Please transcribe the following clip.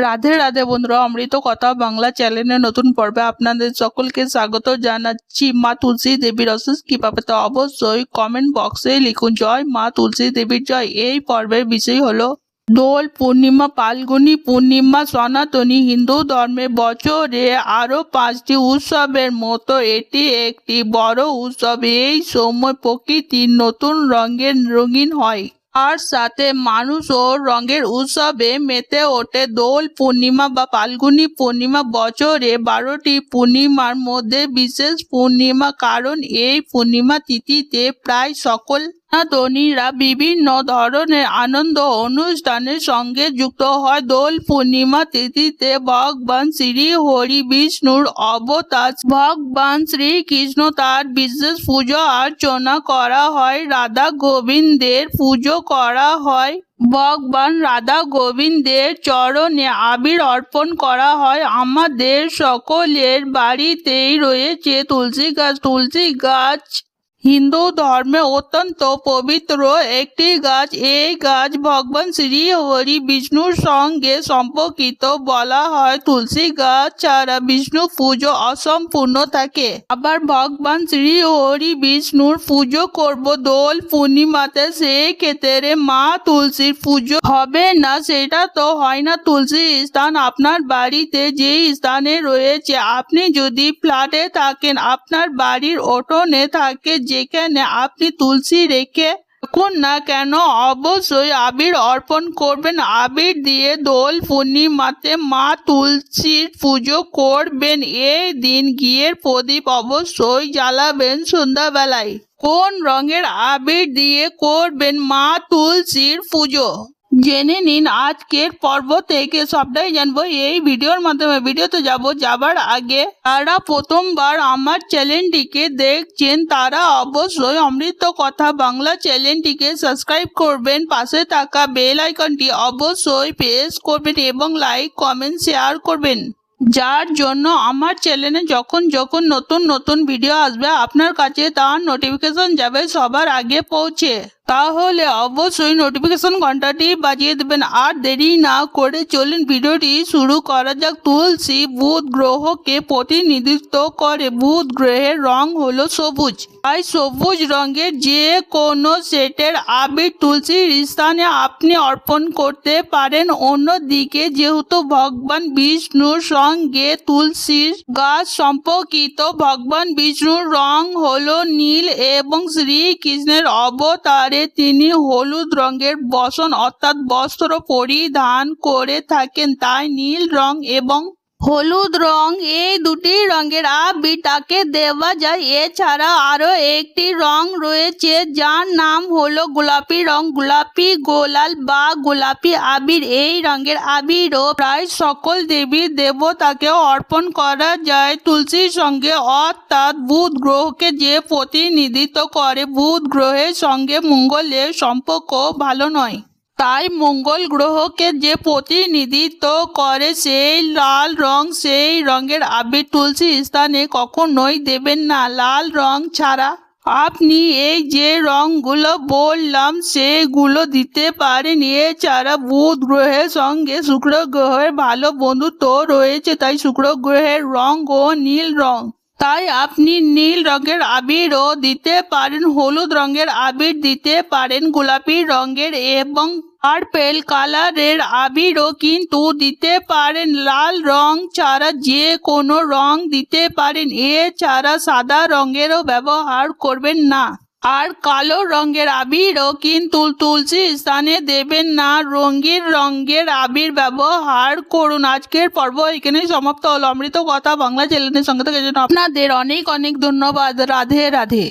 রাধে রাধে বন্ধুরা, অমৃত কথা বাংলা চ্যানেলের নতুন পর্বে আপনাদের সকলকে স্বাগত জানাচ্ছি। মা তুলসী দেবীর অশেষ কৃপা পেতে অবশ্যই কমেন্ট বক্সে লিখুন জয় মা তুলসী দেবীর জয়। এই পর্বের বিষয় হলো দোল পূর্ণিমা, ফাল্গুনী পূর্ণিমা। সনাতনী হিন্দু ধর্মে বছরে আরো 5টি উৎসবের মতো এটি একটি বড় উৎসব। এই সময় প্রকৃতি নতুন রঙিন হয়, আর সাথে মানুষও রঙের উৎসবে মেতে ওঠে। দোল পূর্ণিমা বা ফাল্গুনী পূর্ণিমা বছরে 12টি পূর্ণিমার মধ্যে বিশেষ পূর্ণিমা, কারণ এই পূর্ণিমা তিথিতে প্রায় সকল সনাতনীরা বিভিন্ন ধরনের আনন্দ অনুষ্ঠানের সঙ্গে যুক্ত হয়। দোল পূর্ণিমা তিথিতে ভগবান শ্রী হরি বিষ্ণুর অবতার ভগবান শ্রীকৃষ্ণ তার বিশেষ পুজো অর্চনা করা হয়। রাধা গোবিন্দের পুজো করা হয়। ভগবান রাধা গোবিন্দের চরণে আবির অর্পণ করা হয়। আমাদের সকলের বাড়িতেই রয়েছে তুলসী গাছ হিন্দু ধর্মে অত্যন্ত পবিত্র একটি গাছ। এই গাছ ভগবান শ্রী হরি বিষ্ণুর সঙ্গে সম্পর্কিত। বলা হয় তুলসী গাছ ছাড়া বিষ্ণু পুজো অসম্পূর্ণ থাকে। আবার ভগবান শ্রী হরি বিষ্ণুর পুজো করব দোল পূর্ণিমাতে, সেই ক্ষেত্রে মা তুলসীর পুজো হবে না, সেটা তো হয় না। তুলসী স্থান আপনার বাড়িতে যে স্থানে রয়েছে, আপনি যদি ফ্ল্যাটে থাকেন, আপনার বাড়ির উঠোনে থাকে, যেখানে আপনি তুলসী রেখে রাখুন না কেন, অবশ্যই আবির অর্পণ করবেন। আবির দিয়ে দোল পূর্ণিমাতে মা তুলসীর পুজো করবেন। এই দিন ঘিয়ের প্রদীপ অবশ্যই জ্বালাবেন সন্ধ্যাবেলায়। কোন রঙের আবির দিয়ে করবেন মা তুলসীর পুজো জেনে নিন আজকের পর্ব থেকে, সবটাই জানবো এই ভিডিওর মাধ্যমে। ভিডিওতে যাবার আগে যারা প্রথমবার আমার চ্যানেলটিকে দেখছেন, তারা অবশ্যই অমৃত কথা বাংলা চ্যানেলটিকে সাবস্ক্রাইব করবেন। পাশে থাকা বেল আইকনটি অবশ্যই প্রেস করবেন এবং লাইক কমেন্ট শেয়ার করবেন, যার জন্য আমার চ্যানেলে যখন নতুন ভিডিও আসবে আপনার কাছে তার নোটিফিকেশন যাবে সবার আগে পৌঁছে। তাহলে অবশ্যই নোটিফিকেশন ঘন্টাটি বাজিয়ে দেবেন। আর দেরি না করে চলুন ভিডিওটি শুরু করা যাক। তুলসী বুধ গ্রহকে প্রতিনিধিত্ব করে। বুধ গ্রহের রং হলো সবুজ, তাই সবুজ রঙের যে কোনো সেটের আবির তুলসীর স্থানে আপনি অর্পণ করতে পারেন। অন্যদিকে যেহেতু ভগবান বিষ্ণুর সঙ্গে তুলসীর গাছ সম্পর্কিত, ভগবান বিষ্ণুর রং হলো নীল এবং শ্রীকৃষ্ণের অবতারে তিনি হলুদ রঙের বসন অর্থাৎ বস্ত্র পরিধান করে থাকেন, তাই নীল রং এবং হলুদ রং এই দুটি রঙের আবির তাকে দেওয়া যায়। এছাড়া আরো একটি রং রয়েছে যার নাম হলো গোলাপি রং। গোলাপি গোলাল বা গোলাপি আবির, এই রঙের আবিরও প্রায় সকল দেবী দেবতাকে অর্পণ করা যায় তুলসীর সঙ্গে, অর্থাৎ বুধ গ্রহকে যে প্রতিনিধিত্ব করে। বুধ গ্রহের সঙ্গে মঙ্গলের সম্পর্ক ভালো নয়, তাই মঙ্গল গ্রহকে যে প্রতিনিধিত্ব করে সেই লাল রং, সেই রঙের আবির তুলসী স্থানে কখনোই দেবেন না। লাল রং ছাড়া আপনি এই যে রঙগুলো বললাম সেগুলো দিতে পারেন। এছাড়া বুধ গ্রহের সঙ্গে শুক্র গ্রহের ভালো বন্ধুত্ব রয়েছে, তাই শুক্র গ্রহের রং ও নীল রং, তাই আপনি নীল রঙের আবিরও দিতে পারেন। হলুদ রঙের আবির দিতে পারেন। গোলাপি রঙের এবং পার্পেল কালারের আবিরও কিন্তু দিতে পারেন। লাল রং ছাড়া যে কোনো রং দিতে পারেন। এছাড়া সাদা রঙেরও ব্যবহার করবেন না। আর কালো রঙের আবিরও কিন্তু তুলসী স্থানে দেবেন না। রঙের আবির ব্যবহার করুন। আজকের পর্ব এখানেই সমাপ্ত হলো। অমৃত কথা বাংলা চ্যানেলের সঙ্গে থাকার জন্য আপনাদের অনেক ধন্যবাদ। রাধে রাধে।